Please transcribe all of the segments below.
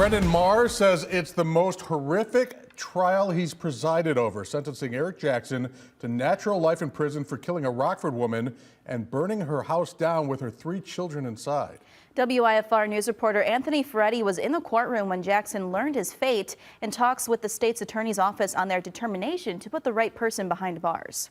Brendan Marr says it's the most horrific trial he's presided over, sentencing Eric Jackson to natural life in prison for killing a Rockford woman and burning her house down with her 3 children inside. WIFR News reporter Anthony Ferretti was in the courtroom when Jackson learned his fate and talks with the state's attorney's office on their determination to put the right person behind bars.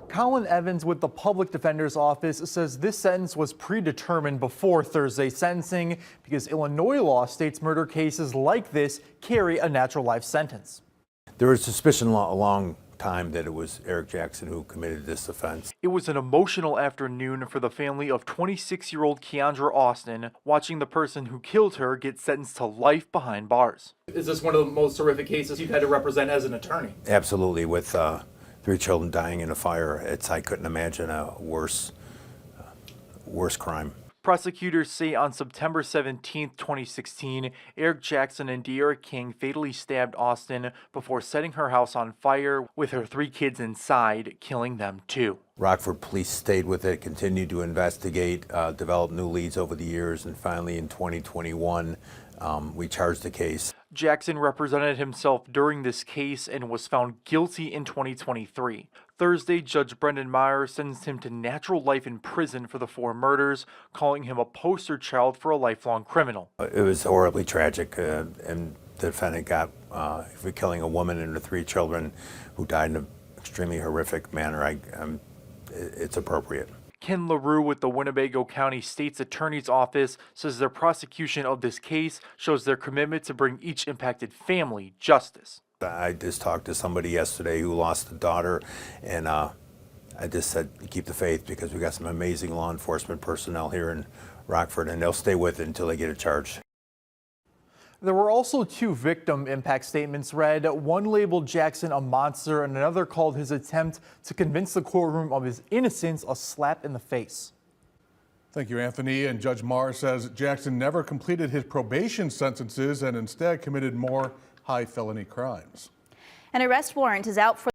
Colin Evans with the Public Defender's Office says this sentence was predetermined before Thursday's sentencing because Illinois law states murder cases like this carry a natural life sentence. There was suspicion a long time that it was Eric Jackson who committed this offense. It was an emotional afternoon for the family of 26-year-old Keandra Austin, watching the person who killed her get sentenced to life behind bars. Is this one of the most horrific cases you've had to represent as an attorney? Absolutely, with 3 children dying in a fire. I couldn't imagine a worse crime. Prosecutors say on September 17, 2016, Eric Jackson and De'Ara King fatally stabbed Austin before setting her house on fire with her 3 kids inside, killing them too. Rockford police stayed with it, continued to investigate, developed new leads over the years, and finally in 2021, we charged the case. Jackson represented himself during this case and was found guilty in 2023. Thursday, Judge Brendan Marr sentenced him to natural life in prison for the 4 murders, calling him a poster child for a lifelong criminal. It was horribly tragic, and the defendant got for killing a woman and her 3 children who died in an extremely horrific manner. It's appropriate. Ken LaRue with the Winnebago County State's Attorney's Office says their prosecution of this case shows their commitment to bring each impacted family justice. I just talked to somebody yesterday who lost a daughter, and I just said, keep the faith, because we got some amazing law enforcement personnel here in Rockford, and they'll stay with it until they get it charged. There were also 2 victim impact statements read. One labeled Jackson a monster and another called his attempt to convince the courtroom of his innocence a slap in the face. Thank you, Anthony. And Judge Marr says Jackson never completed his probation sentences and instead committed more high felony crimes. An arrest warrant is out for